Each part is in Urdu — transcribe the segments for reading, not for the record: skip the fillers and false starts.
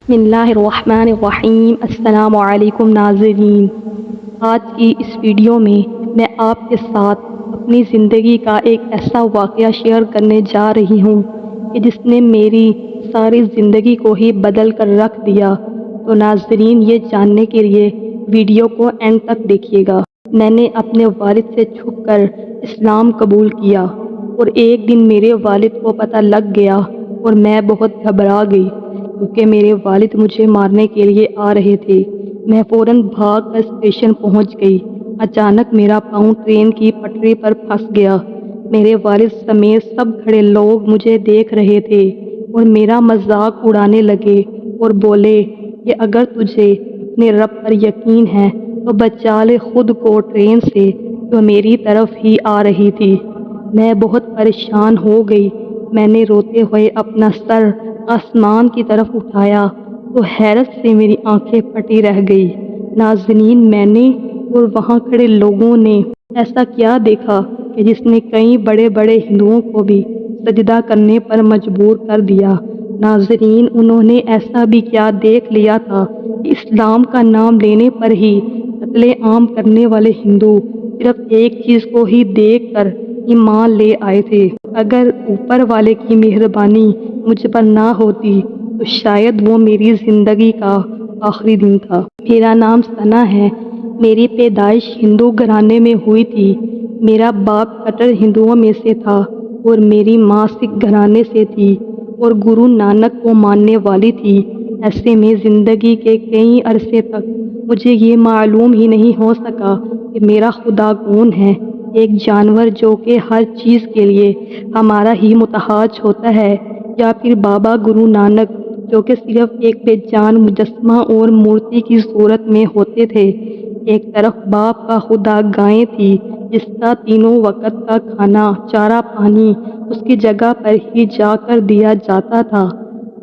بسم اللہ الرحمن الرحیم۔ السلام علیکم ناظرین، آج کی اس ویڈیو میں آپ کے ساتھ اپنی زندگی کا ایک ایسا واقعہ شیئر کرنے جا رہی ہوں کہ جس نے میری ساری زندگی کو ہی بدل کر رکھ دیا۔ تو ناظرین، یہ جاننے کے لیے ویڈیو کو اینڈ تک دیکھیے گا۔ میں نے اپنے والد سے چھپ کر اسلام قبول کیا اور ایک دن میرے والد کو پتہ لگ گیا اور میں بہت گھبرا گئی کیونکہ میرے والد مجھے مارنے کے لیے آ رہے تھے۔ میں فوراً بھاگ کر اسٹیشن پہنچ گئی۔ اچانک میرا پاؤں ٹرین کی پٹری پر پھنس گیا۔ میرے والد سمیت سب کھڑے لوگ مجھے دیکھ رہے تھے اور میرا مذاق اڑانے لگے اور بولے کہ اگر تجھے اپنے رب پر یقین ہے تو بچا لے خود کو ٹرین سے جو میری طرف ہی آ رہی تھی۔ میں بہت پریشان ہو گئی۔ میں نے روتے ہوئے اپنا سر آسمان کی طرف اٹھایا تو حیرت سے میری آنکھیں پھٹی رہ گئی۔ ناظرین، میں نے اور وہاں کھڑے لوگوں نے ایسا کیا دیکھا کہ جس نے کئی بڑے بڑے ہندوؤں کو بھی سجدہ کرنے پر مجبور کر دیا۔ ناظرین، انہوں نے ایسا بھی کیا دیکھ لیا تھا کہ اسلام کا نام لینے پر ہی قتل عام کرنے والے ہندو صرف ایک چیز کو ہی دیکھ کر ایمان لے آئے تھے۔ اگر اوپر والے کی مہربانی مجھ پر نہ ہوتی تو شاید وہ میری زندگی کا آخری دن تھا۔ میرا نام ثنا ہے۔ میری پیدائش ہندو گھرانے میں ہوئی تھی۔ میرا باپ کٹر ہندوؤں میں سے تھا اور میری ماں سکھ گھرانے سے تھی اور گرو نانک کو ماننے والی تھی۔ ایسے میں زندگی کے کئی عرصے تک مجھے یہ معلوم ہی نہیں ہو سکا کہ میرا خدا کون ہے۔ ایک جانور جو کہ ہر چیز کے لیے ہمارا ہی محتاج ہوتا ہے، یا پھر بابا گرو نانک جو کہ صرف ایک بے جان مجسمہ اور مورتی کی صورت میں ہوتے تھے۔ ایک طرف باپ کا خدا گائے تھی جس کا تینوں وقت کا کھانا چارہ پانی اس کی جگہ پر ہی جا کر دیا جاتا تھا۔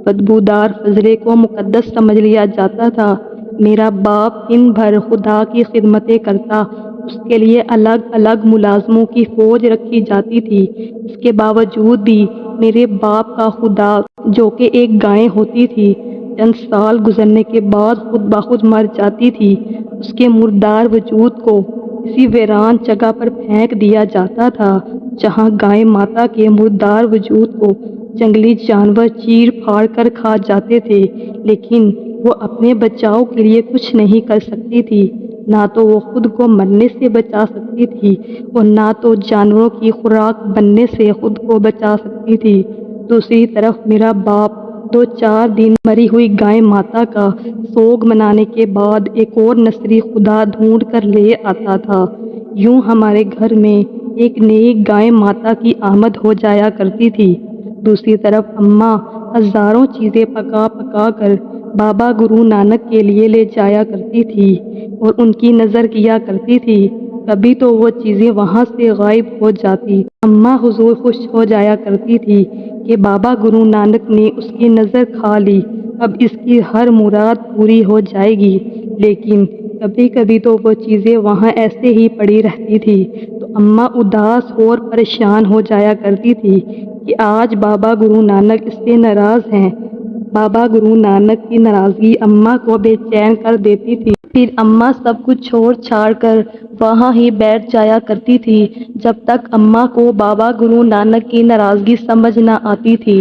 بدبودار فضلے کو مقدس سمجھ لیا جاتا تھا۔ میرا باپ دن بھر خدا کی خدمتیں کرتا، اس کے لیے الگ الگ ملازموں کی فوج رکھی جاتی تھی۔ اس کے باوجود بھی میرے باپ کا خدا جو کہ ایک گائے ہوتی تھی، چند سال گزرنے کے بعد خود بخود مر جاتی تھی۔ اس کے مردار وجود کو کسی ویران جگہ پر پھینک دیا جاتا تھا جہاں گائے ماتا کے مردار وجود کو جنگلی جانور چیر پھاڑ کر کھا جاتے تھے، لیکن وہ اپنے بچاؤ کے لیے کچھ نہیں کر سکتی تھی۔ نہ تو وہ خود کو مرنے سے بچا سکتی تھی اور نہ تو جانوروں کی خوراک بننے سے خود کو بچا سکتی تھی۔ دوسری طرف میرا باپ 2-4 دن مری ہوئی گائے ماتا کا سوگ منانے کے بعد ایک اور نسلی خدا ڈھونڈ کر لے آتا تھا۔ یوں ہمارے گھر میں ایک نئی گائے ماتا کی آمد ہو جایا کرتی تھی۔ دوسری طرف اماں ہزاروں چیزیں پکا پکا کر بابا گرو نانک کے لیے لے جایا کرتی تھی اور ان کی نظر کیا کرتی تھی۔ کبھی تو وہ چیزیں وہاں سے غائب ہو جاتی۔ اماں حضور خوش ہو جایا کرتی تھی کہ بابا گرو نانک نے اس کی نظر کھا لی، اب اس کی ہر مراد پوری ہو جائے گی۔ لیکن کبھی کبھی تو وہ چیزیں وہاں ایسے ہی پڑی رہتی تھی تو اماں اداس اور پریشان ہو جایا کرتی تھی کہ آج بابا گرو نانک اس سے ناراض ہیں۔ بابا گرو نانک کی ناراضگی اماں کو بے چین کر دیتی تھی۔ پھر اماں سب کچھ چھوڑ چھاڑ کر وہاں ہی بیٹھ جایا کرتی تھی۔ جب تک اماں کو بابا گرو نانک کی ناراضگی سمجھ نہ آتی تھی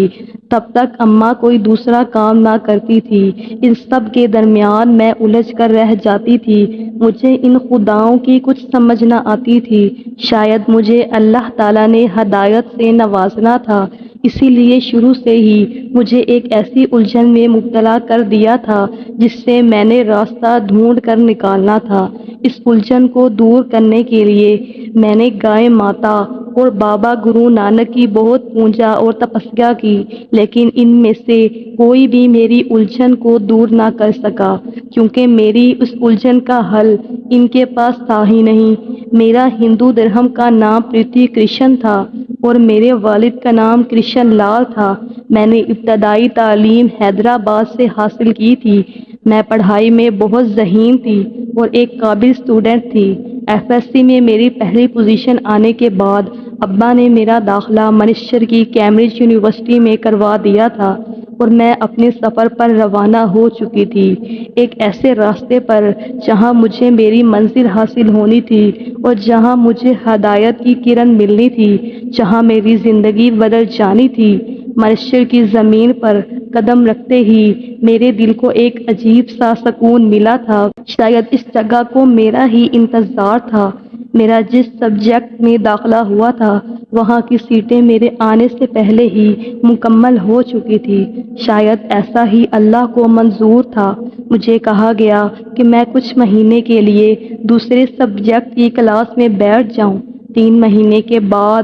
تب تک اماں کوئی دوسرا کام نہ کرتی تھی۔ ان سب کے درمیان میں الجھ کر رہ جاتی تھی۔ مجھے ان خداؤں کی کچھ سمجھ نہ آتی تھی۔ شاید مجھے اللہ تعالیٰ نے ہدایت سے نوازنا تھا، اسی لیے شروع سے ہی مجھے ایک ایسی الجھن میں مبتلا کر دیا تھا جس سے میں نے راستہ ڈھونڈ کر نکالنا تھا۔ اس الجھن کو دور کرنے کے لیے میں نے گائے ماتا اور بابا گرو نانک کی بہت پوجا اور تپسیا کی، لیکن ان میں سے کوئی بھی میری الجھن کو دور نہ کر سکا کیونکہ میری اس الجھن کا حل ان کے پاس تھا ہی نہیں۔ میرا ہندو دھرم کا نام پرتھی کرشن تھا اور میرے والد کا نام کرشن لال تھا۔ میں نے ابتدائی تعلیم حیدرآباد سے حاصل کی تھی۔ میں پڑھائی میں بہت ذہین تھی اور ایک قابل اسٹوڈنٹ تھی۔ FSC میں میری پہلی پوزیشن آنے کے بعد ابا نے میرا داخلہ مانچسٹر کی کیمبرج یونیورسٹی میں کروا دیا تھا اور میں اپنے سفر پر روانہ ہو چکی تھی، ایک ایسے راستے پر جہاں مجھے میری منزل حاصل ہونی تھی اور جہاں مجھے ہدایت کی کرن ملنی تھی، جہاں میری زندگی بدل جانی تھی۔ معاشر کی زمین پر قدم رکھتے ہی میرے دل کو ایک عجیب سا سکون ملا تھا، شاید اس جگہ کو میرا ہی انتظار تھا۔ میرا جس سبجیکٹ میں داخلہ ہوا تھا وہاں کی سیٹیں میرے آنے سے پہلے ہی مکمل ہو چکی تھی، شاید ایسا ہی اللہ کو منظور تھا۔ مجھے کہا گیا کہ میں کچھ مہینے کے لیے دوسرے سبجیکٹ کی کلاس میں بیٹھ جاؤں۔ 3 مہینے کے بعد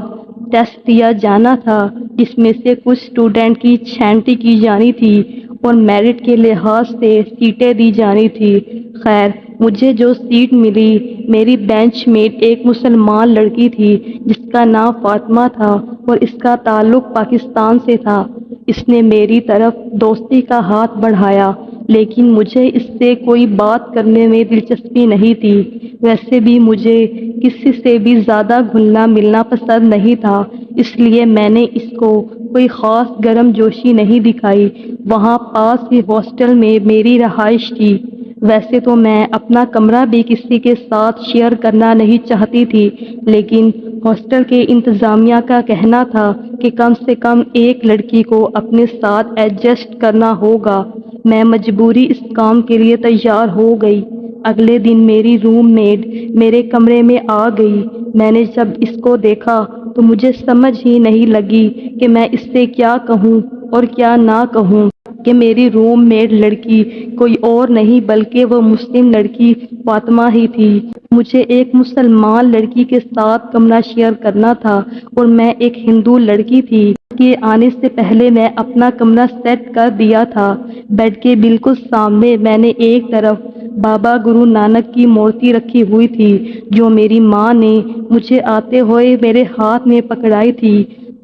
ٹیسٹ دیا جانا تھا، جس میں سے کچھ اسٹوڈنٹ کی چھانٹی کی جانی تھی اور میرٹ کے لحاظ سے سیٹیں دی جانی تھی۔ خیر، مجھے جو سیٹ ملی، میری بینچ میٹ ایک مسلمان لڑکی تھی جس کا نام فاطمہ تھا اور اس کا تعلق پاکستان سے تھا۔ اس نے میری طرف دوستی کا ہاتھ بڑھایا، لیکن مجھے اس سے کوئی بات کرنے میں دلچسپی نہیں تھی۔ ویسے بھی مجھے کسی سے بھی زیادہ گھلنا ملنا پسند نہیں تھا، اس لیے میں نے اس کو کوئی خاص گرم جوشی نہیں دکھائی۔ وہاں پاس ہی ہاسٹل میں میری رہائش تھی۔ ویسے تو میں اپنا کمرہ بھی کسی کے ساتھ شیئر کرنا نہیں چاہتی تھی، لیکن ہاسٹل کے انتظامیہ کا کہنا تھا کہ کم سے کم ایک لڑکی کو اپنے ساتھ ایڈجسٹ کرنا ہوگا۔ میں مجبوری اس کام کے لیے تیار ہو گئی۔ اگلے دن میری روم میٹ میرے کمرے میں آ گئی۔ میں نے جب اس کو دیکھا تو مجھے سمجھ ہی نہیں لگی کہ میں اس سے کیا کہوں اور کیا نہ کہوں کہ میری روم میٹ لڑکی کوئی اور نہیں بلکہ وہ مسلم لڑکی فاطمہ ہی تھی۔ مجھے ایک مسلمان لڑکی کے ساتھ کمرہ شیئر کرنا تھا اور میں ایک ہندو لڑکی تھی۔ کے آنے سے پہلے میں اپنا کمرہ سیٹ کر دیا تھا۔ بیڈ کے بالکل سامنے میں نے ایک طرف بابا گرو نانک کی مورتی رکھی ہوئی تھی جو میری ماں نے مجھے آتے ہوئے میرے ہاتھ میں پکڑائی تھی،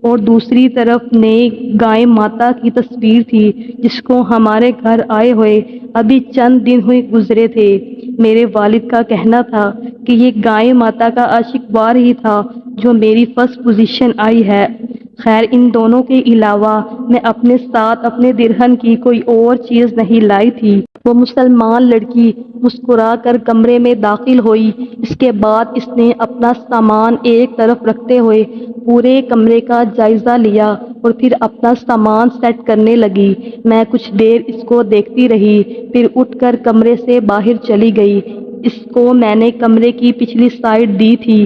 اور دوسری طرف نئی گائے ماتا کی تصویر تھی جس کو ہمارے گھر آئے ہوئے ابھی چند دن ہوئے گزرے تھے۔ میرے والد کا کہنا تھا کہ یہ گائے ماتا کا عاشق ہی تھا جو میری فرسٹ پوزیشن آئی ہے۔ خیر، ان دونوں کے علاوہ میں اپنے ساتھ اپنے درہن کی کوئی اور چیز نہیں لائی تھی۔ وہ مسلمان لڑکی مسکرا کر کمرے میں داخل ہوئی۔ اس کے بعد اس نے اپنا سامان ایک طرف رکھتے ہوئے پورے کمرے کا جائزہ لیا اور پھر اپنا سامان سیٹ کرنے لگی۔ میں کچھ دیر اس کو دیکھتی رہی، پھر اٹھ کر کمرے سے باہر چلی گئی۔ اس کو میں نے کمرے کی پچھلی سائڈ دی تھی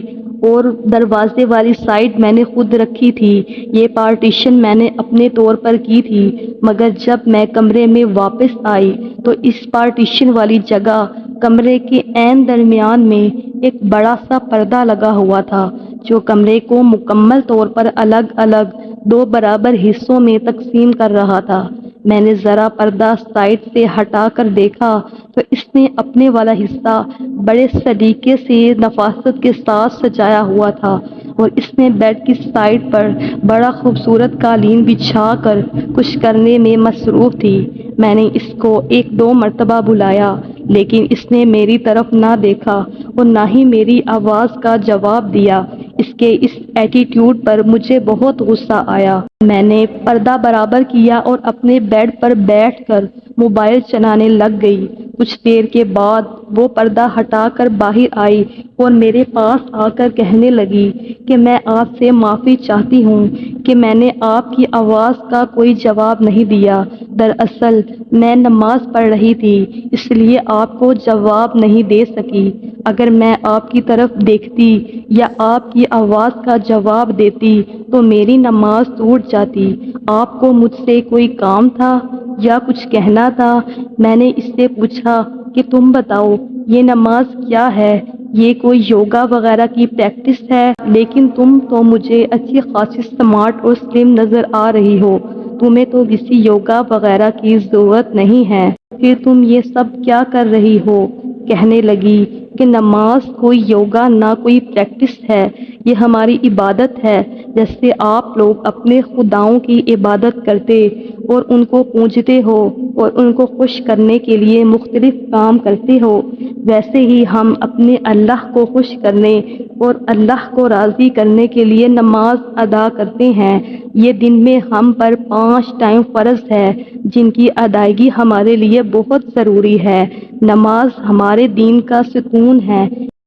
اور دروازے والی سائڈ میں نے خود رکھی تھی۔ یہ پارٹیشن میں نے اپنے طور پر کی تھی، مگر جب میں کمرے میں واپس آئی تو اس پارٹیشن والی جگہ کمرے کے عین درمیان میں ایک بڑا سا پردہ لگا ہوا تھا جو کمرے کو مکمل طور پر الگ الگ 2 برابر حصوں میں تقسیم کر رہا تھا۔ میں نے ذرا پردہ سائڈ سے ہٹا کر دیکھا تو اس نے اپنے والا حصہ بڑے سلیقے سے نفاست کے ساتھ سجایا ہوا تھا اور اس نے بیڈ کی سائڈ پر بڑا خوبصورت قالین بچھا کر کچھ کرنے میں مصروف تھی۔ میں نے اس کو 1-2 مرتبہ بلایا، لیکن اس نے میری طرف نہ دیکھا اور نہ ہی میری آواز کا جواب دیا۔ اس کے اس ایٹیٹیوڈ پر مجھے بہت غصہ آیا۔ میں نے پردہ برابر کیا اور اپنے بیڈ پر بیٹھ کر موبائل چلانے لگ گئی۔ کچھ دیر کے بعد وہ پردہ ہٹا کر باہر آئی اور میرے پاس آ کر کہنے لگی کہ میں آپ سے معافی چاہتی ہوں کہ میں نے آپ کی آواز کا کوئی جواب نہیں دیا۔ دراصل میں نماز پڑھ رہی تھی، اس لیے آپ کو جواب نہیں دے سکی۔ اگر میں آپ کی طرف دیکھتی یا آپ کی آواز کا جواب دیتی تو میری نماز ٹوٹ جاتی۔ آپ کو مجھ سے کوئی کام تھا یا کچھ کہنا تھا؟ میں نے اس سے پوچھا کہ تم بتاؤ یہ نماز کیا ہے؟ یہ کوئی یوگا وغیرہ کی پریکٹس ہے؟ لیکن تم تو مجھے اچھی خاصی سمارٹ اور سلم نظر آ رہی ہو، تمہیں تو کسی یوگا وغیرہ کی ضرورت نہیں ہے، پھر تم یہ سب کیا کر رہی ہو؟ کہنے لگی کہ نماز کوئی یوگا نہ کوئی پریکٹس ہے، یہ ہماری عبادت ہے، جیسے آپ لوگ اپنے خداؤں کی عبادت کرتے اور ان کو پوجتے ہو اور ان کو خوش کرنے کے لیے مختلف کام کرتے ہو، ویسے ہی ہم اپنے اللہ کو خوش کرنے اور اللہ کو راضی کرنے کے لیے نماز ادا کرتے ہیں۔ یہ دن میں ہم پر 5 ٹائم فرض ہے جن کی ادائیگی ہمارے لیے بہت ضروری ہے۔ نماز ہمارے دین کا ستون ہے۔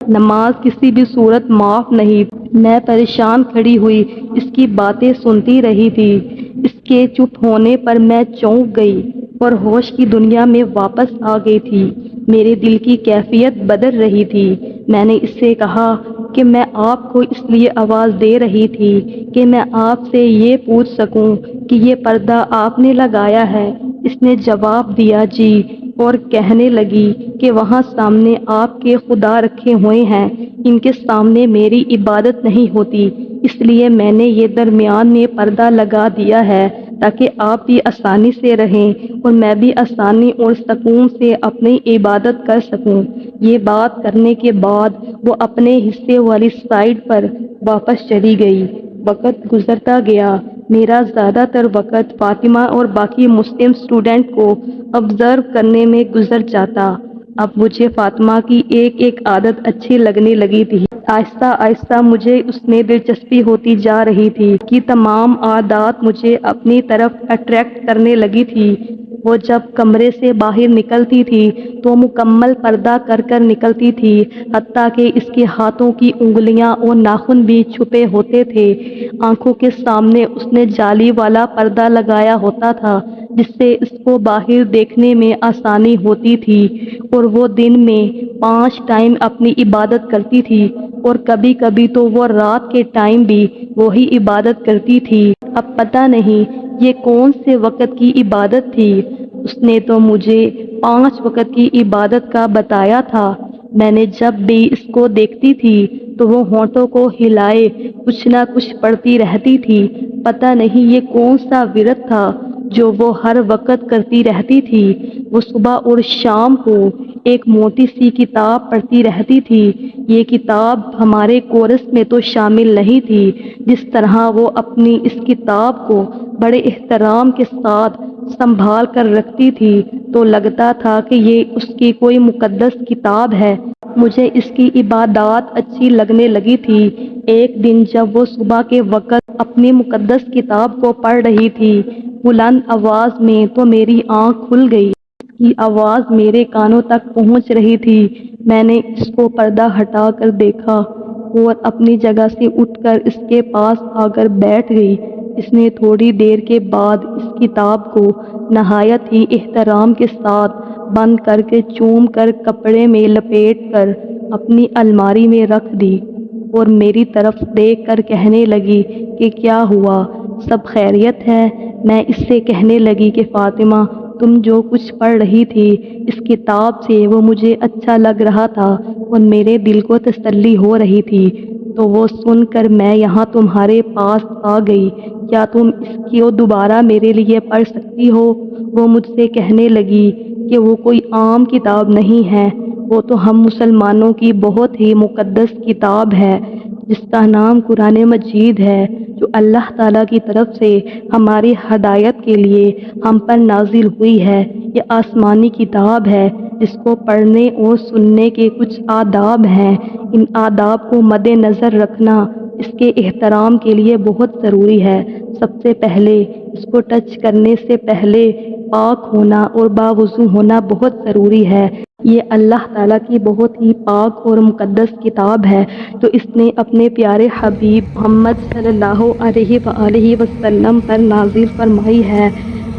نماز کسی بھی صورت معاف نہیں۔ میں پریشان کھڑی ہوئی اس کی باتیں سنتی رہی تھی۔ اس کے چپ ہونے پر میں چونک گئی اور ہوش کی دنیا میں واپس آ گئی تھی۔ میرے دل کی کیفیت بدل رہی تھی۔ میں نے اس سے کہا کہ میں آپ کو اس لیے آواز دے رہی تھی کہ میں آپ سے یہ پوچھ سکوں کہ یہ پردہ آپ نے لگایا ہے؟ اس نے جواب دیا جی، اور کہنے لگی کہ وہاں سامنے آپ کے خدا رکھے ہوئے ہیں، ان کے سامنے میری عبادت نہیں ہوتی، اس لیے میں نے یہ درمیان میں پردہ لگا دیا ہے تاکہ آپ بھی آسانی سے رہیں اور میں بھی آسانی اور سکون سے اپنی عبادت کر سکوں۔ یہ بات کرنے کے بعد وہ اپنے حصے والی سائیڈ پر واپس چلی گئی۔ وقت گزرتا گیا۔ میرا زیادہ تر وقت فاطمہ اور باقی مسلم اسٹوڈنٹ کو آبزرو کرنے میں گزر جاتا۔ اب مجھے فاطمہ کی ایک ایک عادت اچھی لگنے لگی تھی۔ آہستہ آہستہ مجھے اس میں دلچسپی ہوتی جا رہی تھی کہ تمام عادات مجھے اپنی طرف اٹریکٹ کرنے لگی تھی۔ وہ جب کمرے سے باہر نکلتی تھی تو مکمل پردہ کر کر نکلتی تھی، حتیٰ کہ اس کے ہاتھوں کی انگلیاں اور ناخن بھی چھپے ہوتے تھے۔ آنکھوں کے سامنے اس نے جالی والا پردہ لگایا ہوتا تھا جس سے اس کو باہر دیکھنے میں آسانی ہوتی تھی، اور وہ دن میں 5 ٹائم اپنی عبادت کرتی تھی، اور کبھی کبھی تو وہ رات کے ٹائم بھی وہی عبادت کرتی تھی۔ اب پتہ نہیں یہ کون سے وقت کی عبادت تھی۔ اس نے تو مجھے 5 وقت کی عبادت کا بتایا تھا۔ میں نے جب بھی اس کو دیکھتی تھی تو وہ ہونٹوں کو ہلائے کچھ نہ کچھ پڑھتی رہتی تھی۔ پتہ نہیں یہ کون سا ورد تھا جو وہ ہر وقت کرتی رہتی تھی۔ وہ صبح اور شام کو ایک موٹی سی کتاب پڑھتی رہتی تھی۔ یہ کتاب ہمارے کورس میں تو شامل نہیں تھی۔ جس طرح وہ اپنی اس کتاب کو بڑے احترام کے ساتھ سنبھال کر رکھتی تھی تو لگتا تھا کہ یہ اس کی کوئی مقدس کتاب ہے۔ مجھے اس کی عبادات اچھی لگنے لگی تھی۔ ایک دن جب وہ صبح کے وقت اپنی مقدس کتاب کو پڑھ رہی تھی بلند آواز میں، تو میری آنکھ کھل گئی۔ اس کی آواز میرے کانوں تک پہنچ رہی تھی۔ میں نے اس کو پردہ ہٹا کر دیکھا اور اپنی جگہ سے اٹھ کر اس کے پاس آ کر بیٹھ گئی۔ اس نے تھوڑی دیر کے بعد اس کتاب کو نہایت ہی احترام کے ساتھ بند کر کے چوم کر کپڑے میں لپیٹ کر اپنی الماری میں رکھ دی، اور میری طرف دیکھ کر کہنے لگی کہ کیا ہوا، سب خیریت ہے؟ میں اس سے کہنے لگی کہ فاطمہ، تم جو کچھ پڑھ رہی تھی اس کتاب سے وہ مجھے اچھا لگ رہا تھا اور میرے دل کو تسلی ہو رہی تھی، تو وہ سن کر میں یہاں تمہارے پاس آ گئی۔ کیا تم اس کو دوبارہ میرے لیے پڑھ سکتی ہو؟ وہ مجھ سے کہنے لگی کہ وہ کوئی عام کتاب نہیں ہے، وہ تو ہم مسلمانوں کی بہت ہی مقدس کتاب ہے جس کا نام قرآن مجید ہے، جو اللہ تعالیٰ کی طرف سے ہماری ہدایت کے لیے ہم پر نازل ہوئی ہے۔ یہ آسمانی کتاب ہے جس کو پڑھنے اور سننے کے کچھ آداب ہیں۔ ان آداب کو مد نظر رکھنا اس کے احترام کے لیے بہت ضروری ہے۔ سب سے پہلے اس کو ٹچ کرنے سے پہلے پاک ہونا اور باوضو ہونا بہت ضروری ہے۔ یہ اللہ تعالیٰ کی بہت ہی پاک اور مقدس کتاب ہے تو اس نے اپنے پیارے حبیب محمد صلی اللہ علیہ وآلہ وسلم پر نازل فرمائی ہے۔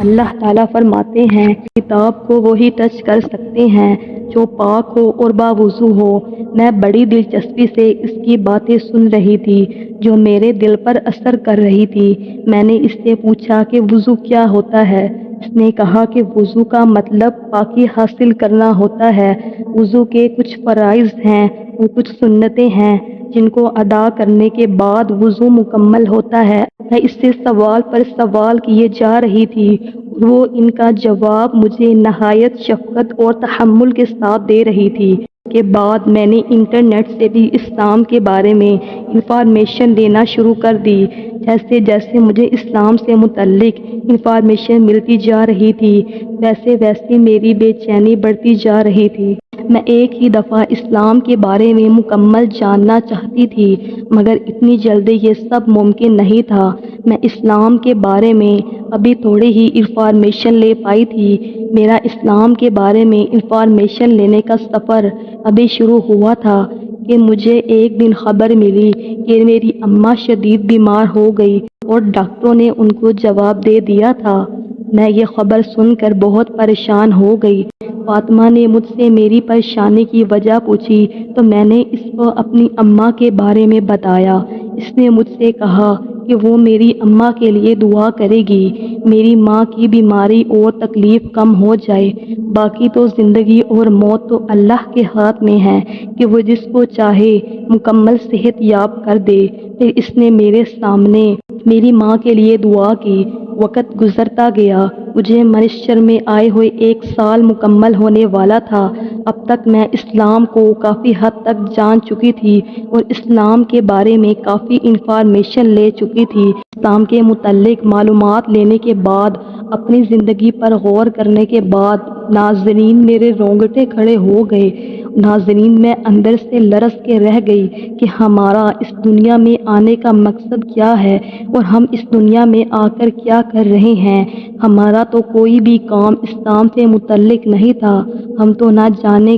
اللہ تعالیٰ فرماتے ہیں کتاب کو وہی ٹچ کر سکتے ہیں جو پاک ہو اور باوضو ہو۔ میں بڑی دلچسپی سے اس کی باتیں سن رہی تھی جو میرے دل پر اثر کر رہی تھی۔ میں نے اس سے پوچھا کہ وضو کیا ہوتا ہے؟ اس نے کہا کہ وضو کا مطلب پاکی حاصل کرنا ہوتا ہے۔ وضو کے کچھ فرائض ہیں اور کچھ سنتیں ہیں جن کو ادا کرنے کے بعد وضو مکمل ہوتا ہے۔ میں اس سے سوال پر سوال کیے جا رہی تھی، وہ ان کا جواب مجھے نہایت شفقت اور تحمل کے ساتھ دے رہی تھی۔ کے بعد میں نے انٹرنیٹ سے بھی اسلام کے بارے میں انفارمیشن لینا شروع کر دی۔ جیسے جیسے مجھے اسلام سے متعلق انفارمیشن ملتی جا رہی تھی ویسے ویسے میری بے چینی بڑھتی جا رہی تھی۔ میں ایک ہی دفعہ اسلام کے بارے میں مکمل جاننا چاہتی تھی، مگر اتنی جلدی یہ سب ممکن نہیں تھا۔ میں اسلام کے بارے میں ابھی تھوڑی ہی انفارمیشن لے پائی تھی۔ میرا اسلام کے بارے میں انفارمیشن لینے کا سفر ابھی شروع ہوا تھا کہ مجھے ایک دن خبر ملی کہ میری اماں شدید بیمار ہو گئی اور ڈاکٹروں نے ان کو جواب دے دیا تھا۔ میں یہ خبر سن کر بہت پریشان ہو گئی۔ فاطمہ نے مجھ سے میری پریشانی کی وجہ پوچھی تو میں نے اس کو اپنی اماں کے بارے میں بتایا۔ اس نے مجھ سے کہا کہ وہ میری اماں کے لیے دعا کرے گی، میری ماں کی بیماری اور تکلیف کم ہو جائے۔ باقی تو زندگی اور موت تو اللہ کے ہاتھ میں ہے کہ وہ جس کو چاہے مکمل صحت یاب کر دے۔ پھر اس نے میرے سامنے میری ماں کے لیے دعا کی۔ وقت گزرتا گیا، مجھے منشر میں آئے ہوئے 1 سال مکمل ہونے والا تھا۔ اب تک میں اسلام کو کافی حد تک جان چکی تھی اور اسلام کے بارے میں کافی انفارمیشن لے چکی تھی۔ اسلام کے متعلق معلومات لینے کے بعد، اپنی زندگی پر غور کرنے کے بعد، ناظرین میرے رونگٹے کھڑے ہو گئے۔ ناظرین میں اندر سے لرز کے رہ گئی کہ ہمارا اس دنیا میں آنے کا مقصد کیا ہے اور ہم اس دنیا میں آ کر کیا کر رہے ہیں۔ ہمارا تو کوئی بھی کام اسلام سے متعلق نہیں تھا۔ ہم تو نہ جانے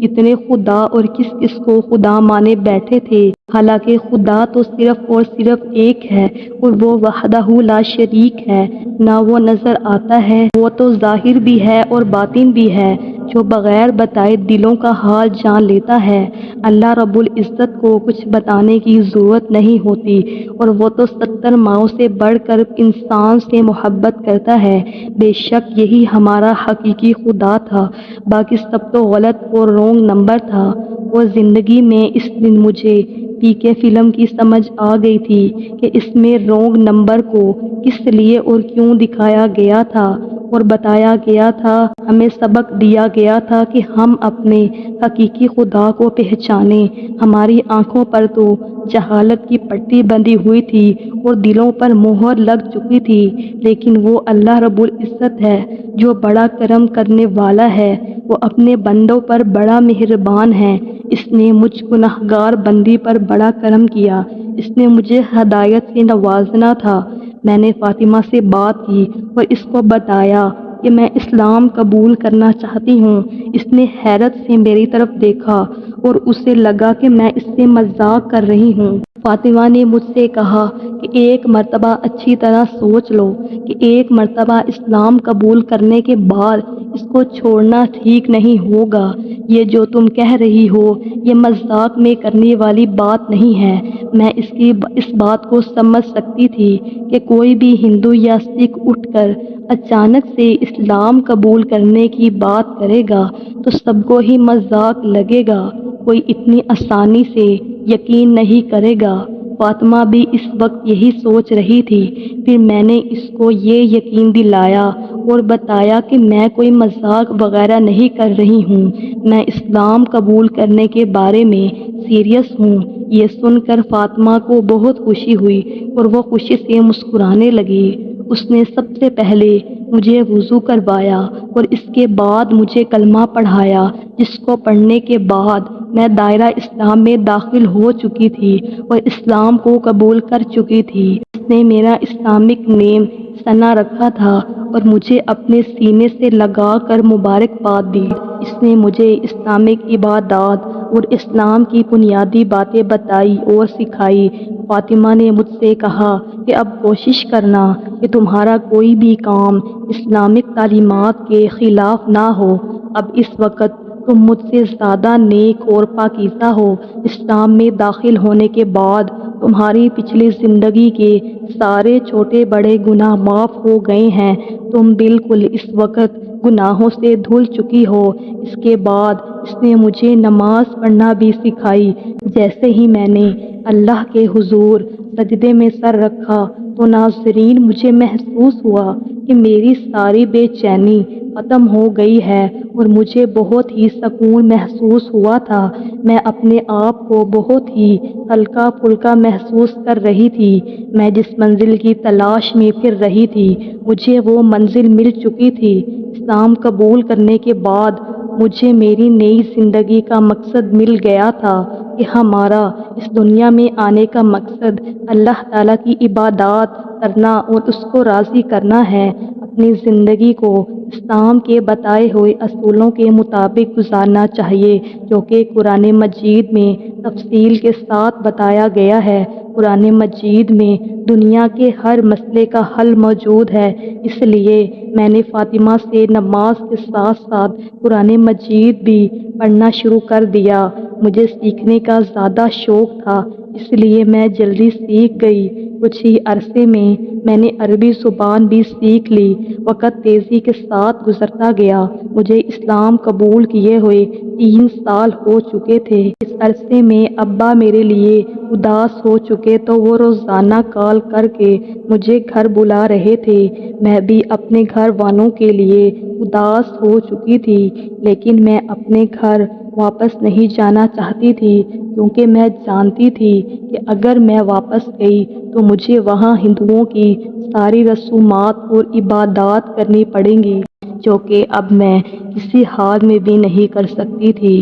کتنے خدا اور کس کس کو خدا مانے بیٹھے تھے، حالانکہ خدا تو صرف اور صرف ایک ہے اور وہ وحدہ لا شریک ہے۔ نہ وہ نظر آتا ہے، وہ تو ظاہر بھی ہے اور باطن بھی ہے، جو بغیر بتائے دلوں کا حال جان لیتا ہے۔ اللہ رب العزت کو کچھ بتانے کی ضرورت نہیں ہوتی اور وہ تو 70 ماؤں سے بڑھ کر انسان سے محبت کرتا ہے۔ بے شک یہی ہمارا حقیقی خدا تھا، باقی سب تو غلط اور رونگ نمبر تھا۔ اور زندگی میں اس دن مجھے پی کے فلم کی سمجھ آ گئی تھی کہ اس میں رونگ نمبر کو کس لیے اور کیوں دکھایا گیا تھا اور بتایا گیا تھا۔ ہمیں سبق دیا گیا تھا کہ ہم اپنے حقیقی خدا کو پہچانیں۔ ہماری آنکھوں پر تو جہالت کی پٹی بندھی ہوئی تھی اور دلوں پر مہر لگ چکی تھی، لیکن وہ اللہ رب العزت ہے جو بڑا کرم کرنے والا ہے، وہ اپنے بندوں پر بڑا مہربان ہے۔ اس نے مجھ گنہگار بندی پر بڑا کرم کیا، اس نے مجھے ہدایت سے نوازنا تھا۔ میں نے فاطمہ سے بات کی اور اس کو بتایا کہ میں اسلام قبول کرنا چاہتی ہوں۔ اس نے حیرت سے میری طرف دیکھا اور اسے لگا کہ میں اس سے مذاق کر رہی ہوں۔ فاطمہ نے مجھ سے کہا کہ ایک مرتبہ اچھی طرح سوچ لو کہ ایک مرتبہ اسلام قبول کرنے کے بعد اس کو چھوڑنا ٹھیک نہیں ہوگا۔ یہ جو تم کہہ رہی ہو یہ مذاق میں کرنے والی بات نہیں ہے۔ میں اس بات کو سمجھ سکتی تھی کہ کوئی بھی ہندو یا سکھ اٹھ کر اچانک سے اسلام قبول کرنے کی بات کرے گا تو سب کو ہی مذاق لگے گا، کوئی اتنی آسانی سے یقین نہیں کرے گا۔ فاطمہ بھی اس وقت یہی سوچ رہی تھی۔ پھر میں نے اس کو یہ یقین دلایا اور بتایا کہ میں کوئی مذاق وغیرہ نہیں کر رہی ہوں، میں اسلام قبول کرنے کے بارے میں سیریس ہوں۔ یہ سن کر فاطمہ کو بہت خوشی ہوئی اور وہ خوشی سے مسکرانے لگی۔ اس نے سب سے پہلے مجھے وضو کروایا اور اس کے بعد مجھے کلمہ پڑھایا، جس کو پڑھنے کے بعد میں دائرہ اسلام میں داخل ہو چکی تھی اور اسلام کو قبول کر چکی تھی۔ اس نے میرا اسلامک نیم ثنا رکھا تھا اور مجھے اپنے سینے سے لگا کر مبارکباد دی۔ اس نے مجھے اسلامک عبادات اور اسلام کی بنیادی باتیں بتائی اور سکھائی۔ فاطمہ نے مجھ سے کہا کہ اب کوشش کرنا کہ تمہارا کوئی بھی کام اسلامک تعلیمات کے خلاف نہ ہو۔ اب اس وقت تم مجھ سے زیادہ نیک اور پاکیزہ ہو۔ اسلام میں داخل ہونے کے بعد تمہاری پچھلی زندگی کے سارے چھوٹے بڑے گناہ معاف ہو گئے ہیں، تم بالکل اس وقت گناہوں سے دھل چکی ہو۔ اس کے بعد اس نے مجھے نماز پڑھنا بھی سکھائی۔ جیسے ہی میں نے اللہ کے حضور سجدے میں سر رکھا تو ناظرین مجھے محسوس ہوا کہ میری ساری بے چینی ختم ہو گئی ہے اور مجھے بہت ہی سکون محسوس ہوا تھا۔ میں اپنے آپ کو بہت ہی ہلکا پھلکا محسوس کر رہی تھی۔ میں جس منزل کی تلاش میں پھر رہی تھی مجھے وہ منزل مل چکی تھی۔ اسلام قبول کرنے کے بعد مجھے میری نئی زندگی کا مقصد مل گیا تھا کہ ہمارا اس دنیا میں آنے کا مقصد اللہ تعالیٰ کی عبادات کرنا اور اس کو راضی کرنا ہے۔ اپنی زندگی کو اسلام کے بتائے ہوئے اصولوں کے مطابق گزارنا چاہیے، جو کہ قرآن مجید میں تفصیل کے ساتھ بتایا گیا ہے۔ قرآن مجید میں دنیا کے ہر مسئلے کا حل موجود ہے، اس لیے میں نے فاطمہ سے نماز کے ساتھ ساتھ قرآن مجید بھی پڑھنا شروع کر دیا۔ مجھے سیکھنے کا زیادہ شوق تھا، اس لیے میں جلدی سیکھ گئی۔ کچھ ہی عرصے میں نے عربی زبان بھی سیکھ لی۔ وقت تیزی کے ساتھ گزرتا گیا۔ مجھے اسلام قبول کیے ہوئے 3 سال ہو چکے تھے۔ اس عرصے میں ابا میرے لیے اداس ہو چکے تو وہ روزانہ کال کر کے مجھے گھر بلا رہے تھے۔ میں بھی اپنے گھر والوں کے لیے اداس ہو چکی تھی، لیکن میں اپنے گھر واپس نہیں جانا چاہتی تھی، کیونکہ میں جانتی تھی کہ اگر میں واپس گئی تو مجھے وہاں ہندوؤں کی ساری رسومات اور عبادات کرنی پڑیں گی، جو کہ اب میں کسی حال میں بھی نہیں کر سکتی تھی،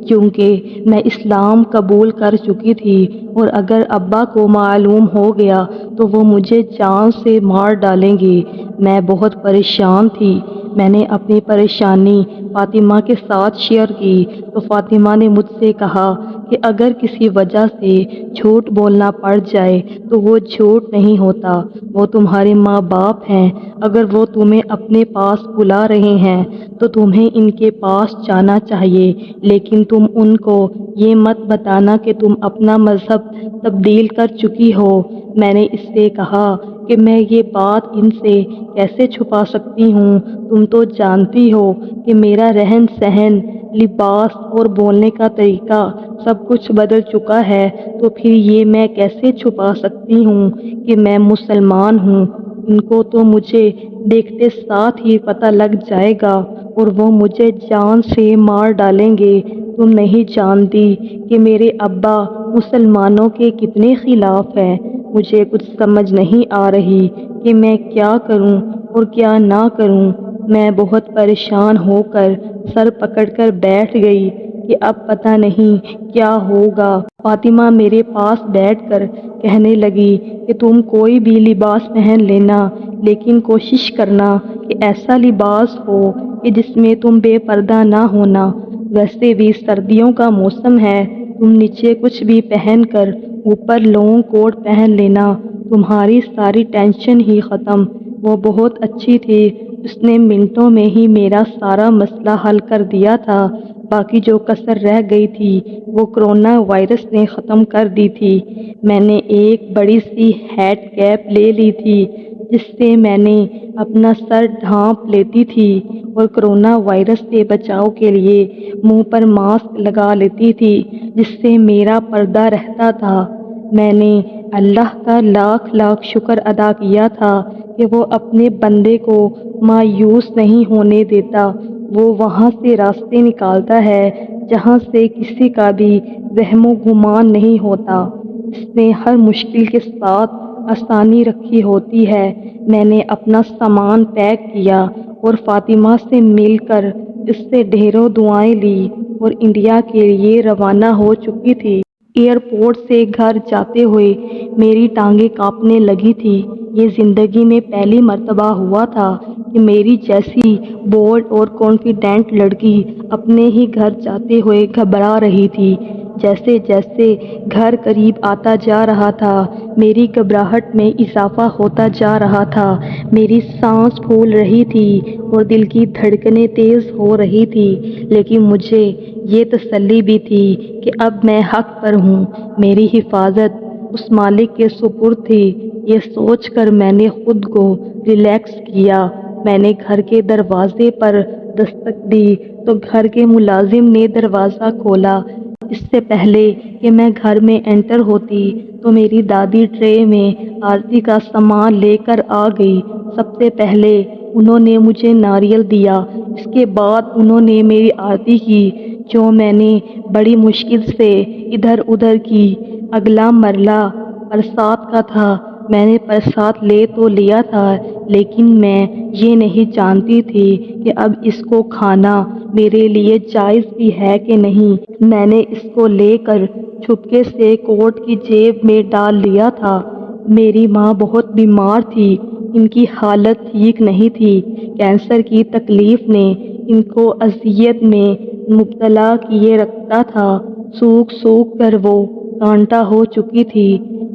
کیونکہ میں اسلام قبول کر چکی تھی، اور اگر ابا کو معلوم ہو گیا تو وہ مجھے جان سے مار ڈالیں گے۔ میں بہت پریشان تھی۔ میں نے اپنی پریشانی فاطمہ کے ساتھ شیئر کی تو فاطمہ نے مجھ سے کہا کہ اگر کسی وجہ سے جھوٹ بولنا پڑ جائے تو وہ جھوٹ نہیں ہوتا، وہ تمہارے ماں باپ ہیں۔ اگر وہ تمہیں اپنے پاس بلا رہے ہیں تو تمہیں ان کے پاس جانا چاہیے، لیکن تم ان کو یہ مت بتانا کہ تم اپنا مذہب تبدیل کر چکی ہو۔ میں نے اس سے کہا کہ میں یہ بات ان سے کیسے چھپا سکتی ہوں؟ تم تو جانتی ہو کہ میرا رہن سہن، لباس اور بولنے کا طریقہ سب کچھ بدل چکا ہے، تو پھر یہ میں کیسے چھپا سکتی ہوں کہ میں مسلمان ہوں؟ ان کو تو مجھے دیکھتے ساتھ ہی پتہ لگ جائے گا اور وہ مجھے جان سے مار ڈالیں گے۔ تم نہیں جانتی کہ میرے ابا مسلمانوں کے کتنے خلاف ہیں۔ مجھے کچھ سمجھ نہیں آ رہی کہ میں کیا کروں اور کیا نہ کروں۔ میں بہت پریشان ہو کر سر پکڑ کر بیٹھ گئی کہ اب پتہ نہیں کیا ہوگا۔ فاطمہ میرے پاس بیٹھ کر کہنے لگی کہ تم کوئی بھی لباس پہن لینا، لیکن کوشش کرنا کہ ایسا لباس ہو کہ جس میں تم بے پردہ نہ ہونا۔ ویسے بھی سردیوں کا موسم ہے، تم نیچے کچھ بھی پہن کر اوپر لانگ کوٹ پہن لینا، تمہاری ساری ٹینشن ہی ختم۔ وہ بہت اچھی تھی، اس نے منٹوں میں ہی میرا سارا مسئلہ حل کر دیا تھا۔ باقی جو کسر رہ گئی تھی وہ کرونا وائرس نے ختم کر دی تھی۔ میں نے ایک بڑی سی ہیڈ کیپ لے لی تھی، جس سے میں نے اپنا سر ڈھانپ لیتی تھی، اور کرونا وائرس سے بچاؤ کے لیے منہ پر ماسک لگا لیتی تھی، جس سے میرا پردہ رہتا تھا۔ میں نے اللہ کا لاکھ لاکھ شکر ادا کیا تھا کہ وہ اپنے بندے کو مایوس نہیں ہونے دیتا۔ وہ وہاں سے راستے نکالتا ہے جہاں سے کسی کا بھی وہم و گمان نہیں ہوتا۔ اس نے ہر مشکل کے ساتھ آسانی رکھی ہوتی ہے۔ میں نے اپنا سامان پیک کیا اور فاطمہ سے مل کر اس سے ڈھیروں دعائیں لی اور انڈیا کے لیے روانہ ہو چکی تھی۔ ایئرپورٹ سے گھر جاتے ہوئے میری ٹانگیں کانپنے لگی تھی۔ یہ زندگی میں پہلی مرتبہ ہوا تھا کہ میری جیسی بولڈ اور کانفیڈنٹ لڑکی اپنے ہی گھر جاتے ہوئے گھبرا رہی تھی۔ جیسے جیسے گھر قریب آتا جا رہا تھا، میری گھبراہٹ میں اضافہ ہوتا جا رہا تھا۔ میری سانس پھول رہی تھی اور دل کی دھڑکنیں تیز ہو رہی تھی، لیکن مجھے یہ تسلی بھی تھی کہ اب میں حق پر ہوں، میری حفاظت اس مالک کے سپرد تھی۔ یہ سوچ کر میں نے خود کو ریلیکس کیا۔ میں نے گھر کے دروازے پر دستک دی تو گھر کے ملازم نے دروازہ کھولا۔ اس سے پہلے کہ میں گھر میں انٹر ہوتی تو میری دادی ٹرے میں آرتی کا سامان لے کر آ گئی۔ سب سے پہلے انہوں نے مجھے ناریل دیا، اس کے بعد انہوں نے میری آرتی کی، جو میں نے بڑی مشکل سے ادھر ادھر کی۔ اگلا مرحلہ پرساد کا تھا۔ میں نے پرساد لے تو لیا تھا، لیکن میں یہ نہیں جانتی تھی کہ اب اس کو کھانا میرے لیے جائز بھی ہے کہ نہیں۔ میں نے اس کو لے کر چھپکے سے کوٹ کی جیب میں ڈال لیا تھا۔ میری ماں بہت بیمار تھی، ان کی حالت ٹھیک نہیں تھی۔ کینسر کی تکلیف نے ان کو اذیت میں مبتلا کیے رکھتا تھا۔ سوکھ سوکھ کر وہ کانٹا ہو چکی تھی۔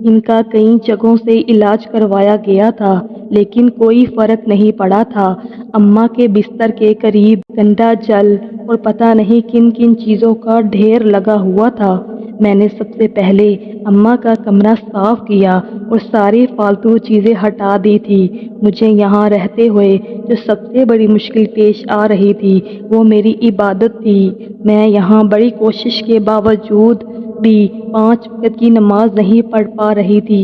ان کا کئی جگہوں سے علاج کروایا گیا تھا لیکن کوئی فرق نہیں پڑا تھا۔ اماں کے بستر کے قریب گندا جل اور پتہ نہیں کن کن چیزوں کا ڈھیر لگا ہوا تھا۔ میں نے سب سے پہلے اماں کا کمرہ صاف کیا اور ساری فالتو چیزیں ہٹا دی تھی۔ مجھے یہاں رہتے ہوئے جو سب سے بڑی مشکل پیش آ رہی تھی وہ میری عبادت تھی۔ میں یہاں بڑی کوشش کے باوجود بھی 5 وقت کی نماز نہیں پڑھ پا رہی تھی۔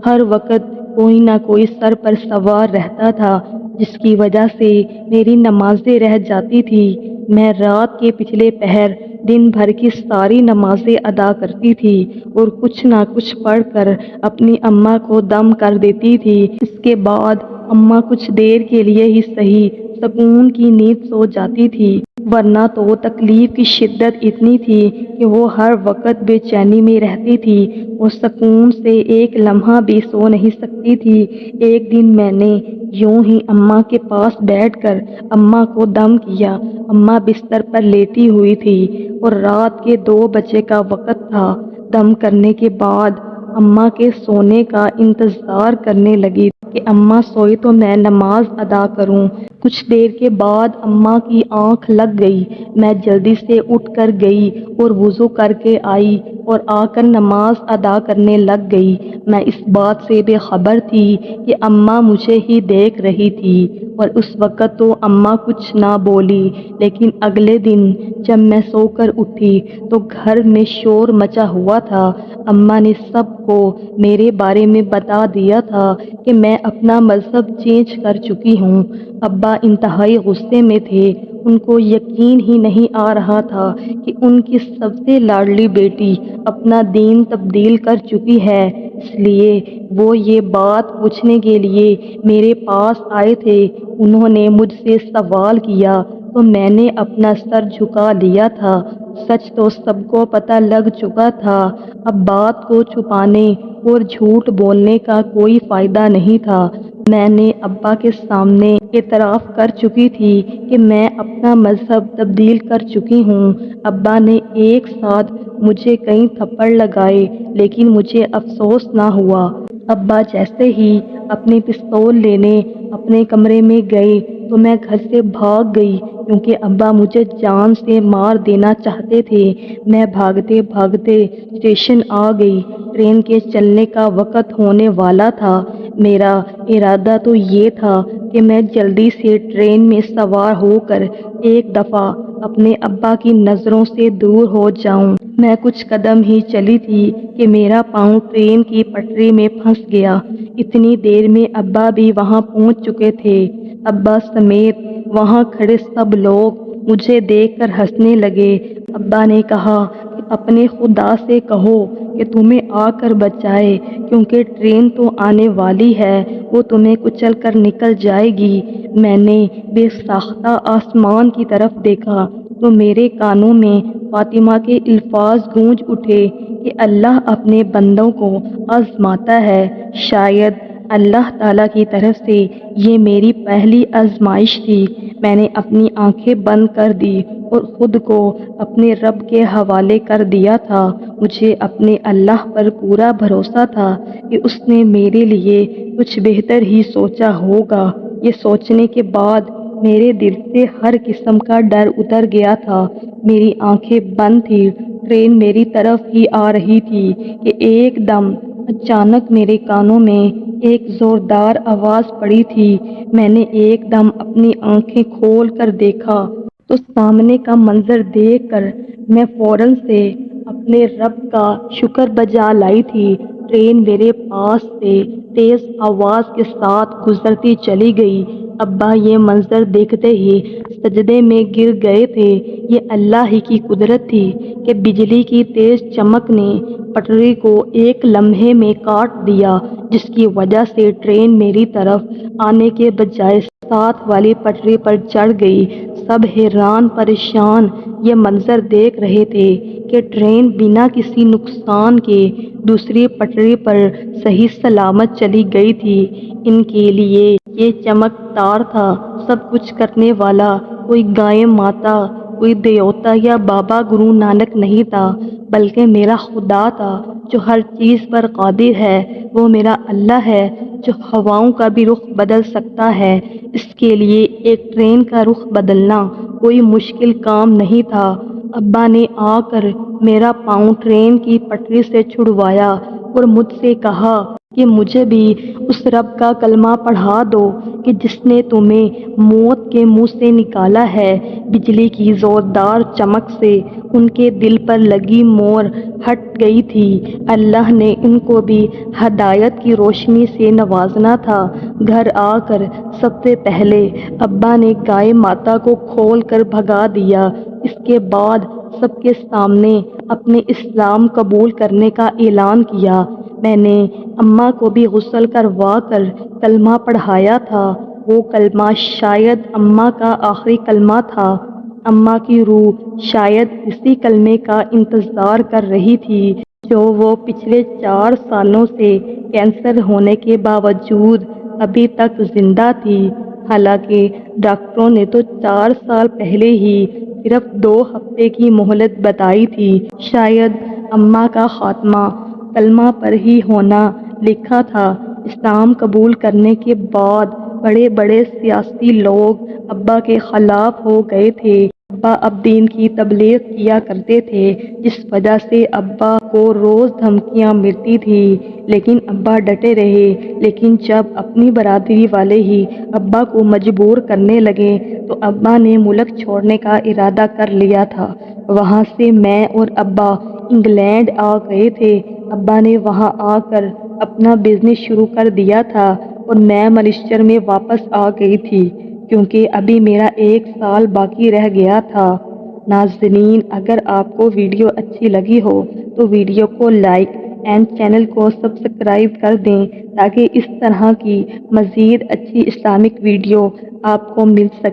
ہر وقت کوئی نہ کوئی سر پر سوار رہتا تھا جس کی وجہ سے میری نمازیں رہ جاتی تھی۔ میں رات کے پچھلے پہر دن بھر کی ساری نمازیں ادا کرتی تھی اور کچھ نہ کچھ پڑھ کر اپنی اماں کو دم کر دیتی تھی۔ اس کے بعد اماں کچھ دیر کے لیے ہی صحیح سکون کی نیند سو جاتی تھی، ورنہ تو تکلیف کی شدت اتنی تھی کہ وہ ہر وقت بے چینی میں رہتی تھی اور سکون سے ایک لمحہ بھی سو نہیں سکتی تھی۔ ایک دن میں نے یوں ہی اماں کے پاس بیٹھ کر اماں کو دم کیا۔ اماں بستر پر لیٹی ہوئی تھی اور رات کے 2 بجے کا وقت تھا۔ دم کرنے کے بعد اماں کے سونے کا انتظار کرنے لگی کہ اماں سوئی تو میں نماز ادا کروں۔ کچھ دیر کے بعد اماں کی آنکھ لگ گئی۔ میں جلدی سے اٹھ کر گئی اور وضو کر کے آئی اور آ کر نماز ادا کرنے لگ گئی۔ میں اس بات سے بے خبر تھی کہ اماں مجھے ہی دیکھ رہی تھی اور اس وقت تو اماں کچھ نہ بولی، لیکن اگلے دن جب میں سو کر اٹھی تو گھر میں شور مچا ہوا تھا۔ اماں نے سب کو میرے بارے میں بتا دیا تھا کہ میں اپنا مذہب چینج کر چکی ہوں۔ ابا انتہائی غصے میں تھے۔ ان کو یقین ہی نہیں آ رہا تھا کہ ان کی سب سے لاڈلی بیٹی اپنا دین تبدیل کر چکی ہے، اس لیے وہ یہ بات پوچھنے کے لیے میرے پاس آئے تھے۔ انہوں نے مجھ سے سوال کیا تو میں نے اپنا سر جھکا لیا تھا۔ سچ تو سب کو پتہ لگ چکا تھا، اب بات کو چھپانے اور جھوٹ بولنے کا کوئی فائدہ نہیں تھا۔ میں نے ابا کے سامنے اعتراف کر چکی تھی کہ میں اپنا مذہب تبدیل کر چکی ہوں۔ ابا نے ایک ساتھ مجھے کئی تھپڑ لگائے لیکن مجھے افسوس نہ ہوا۔ ابا جیسے ہی اپنی پستول لینے اپنے کمرے میں گئے تو میں گھر سے بھاگ گئی کیونکہ ابا مجھے جان سے مار دینا چاہتے تھے۔ میں بھاگتے بھاگتے اسٹیشن آ گئی۔ ٹرین کے چلنے کا وقت ہونے والا تھا۔ میرا ارادہ تو یہ تھا کہ میں جلدی سے ٹرین میں سوار ہو کر ایک دفعہ اپنے ابا کی نظروں سے دور ہو جاؤں۔ میں کچھ قدم ہی چلی تھی کہ میرا پاؤں ٹرین کی پٹری میں پھنس گیا۔ اتنی دیر میں ابا بھی وہاں پہنچ چکے تھے۔ ابا سمیت وہاں کھڑے سب لوگ مجھے دیکھ کر ہنسنے لگے۔ ابا نے کہا کہ اپنے خدا سے کہو کہ تمہیں آ کر بچائے کیونکہ ٹرین تو آنے والی ہے، وہ تمہیں کچل کر نکل جائے گی۔ میں نے بے ساختہ آسمان کی طرف دیکھا تو میرے کانوں میں فاطمہ کے الفاظ گونج اٹھے کہ اللہ اپنے بندوں کو آزماتا ہے۔ شاید اللہ تعالیٰ کی طرف سے یہ میری پہلی آزمائش تھی۔ میں نے اپنی آنکھیں بند کر دی اور خود کو اپنے رب کے حوالے کر دیا تھا۔ مجھے اپنے اللہ پر پورا بھروسہ تھا کہ اس نے میرے لیے کچھ بہتر ہی سوچا ہوگا۔ یہ سوچنے کے بعد میرے دل سے ہر قسم کا ڈر اتر گیا تھا۔ میری آنکھیں بند تھیں، ٹرین میری طرف ہی آ رہی تھی کہ ایک دم اچانک میرے کانوں میں ایک زوردار آواز پڑی تھی۔ میں نے ایک دم اپنی آنکھیں کھول کر دیکھا تو سامنے کا منظر دیکھ کر میں فوراً سے اپنے رب کا شکر بجا لائی تھی۔ ٹرین میرے پاس سے تیز آواز کے ساتھ گزرتی چلی گئی۔ ابا یہ منظر دیکھتے ہی سجدے میں گر گئے تھے۔ یہ اللہ ہی کی قدرت تھی کہ بجلی کی تیز چمک نے پٹری کو ایک لمحے میں کاٹ دیا، جس کی وجہ سے ٹرین میری طرف آنے کے بجائے ساتھ والی پٹری پر چڑھ گئی۔ سب حیران پریشان یہ منظر دیکھ رہے تھے کہ ٹرین بنا کسی نقصان کے دوسری پٹری پر صحیح سلامت چلی گئی تھی۔ ان کے لیے یہ چمکدار تھا، سب کچھ کرنے والا کوئی گائے ماتا، کوئی دیوتا یا بابا گرو نانک نہیں تھا، بلکہ میرا خدا تھا جو ہر چیز پر قادر ہے۔ وہ میرا اللہ ہے جو ہواؤں کا بھی رخ بدل سکتا ہے۔ اس کے لیے ایک ٹرین کا رخ بدلنا کوئی مشکل کام نہیں تھا۔ ابا نے آ کر میرا پاؤں ٹرین کی پٹری سے چھڑوایا اور مجھ سے کہا کہ مجھے بھی اس رب کا کلمہ پڑھا دو کہ جس نے تمہیں موت کے منہ سے نکالا ہے۔ بجلی کی زوردار چمک سے ان کے دل پر لگی مہر ہٹ گئی تھی۔ اللہ نے ان کو بھی ہدایت کی روشنی سے نوازنا تھا۔ گھر آ کر سب سے پہلے ابا نے گائے ماتا کو کھول کر بھگا دیا۔ اس کے بعد سب کے سامنے اپنے اسلام قبول کرنے کا اعلان کیا۔ میں نے اماں کو بھی غسل کروا کر کلمہ پڑھایا تھا۔ وہ کلمہ شاید اماں کا آخری کلمہ تھا۔ اماں کی روح شاید اسی کلمے کا انتظار کر رہی تھی جو وہ پچھلے 4 سالوں سے کینسر ہونے کے باوجود ابھی تک زندہ تھی۔ حالانکہ ڈاکٹروں نے تو 4 سال پہلے ہی صرف 2 ہفتے کی مہلت بتائی تھی۔ شاید اماں کا خاتمہ کلمہ پر ہی ہونا لکھا تھا۔ اسلام قبول کرنے کے بعد بڑے بڑے سیاسی لوگ ابا کے خلاف ہو گئے تھے۔ ابا اب دین کی تبلیغ کیا کرتے تھے، جس وجہ سے ابا کو روز دھمکیاں ملتی تھیں، لیکن ابا ڈٹے رہے۔ لیکن جب اپنی برادری والے ہی ابا کو مجبور کرنے لگے تو ابا نے ملک چھوڑنے کا ارادہ کر لیا تھا۔ وہاں سے میں اور ابا انگلینڈ آ گئے تھے۔ ابا نے وہاں آ کر اپنا بزنس شروع کر دیا تھا اور میں مانچسٹر میں واپس آ گئی تھی کیونکہ ابھی میرا 1 سال باقی رہ گیا تھا۔ ناظرین، اگر آپ کو ویڈیو اچھی لگی ہو تو ویڈیو کو لائک اینڈ چینل کو سبسکرائب کر دیں تاکہ اس طرح کی مزید اچھی اسلامک ویڈیو آپ کو مل سکے۔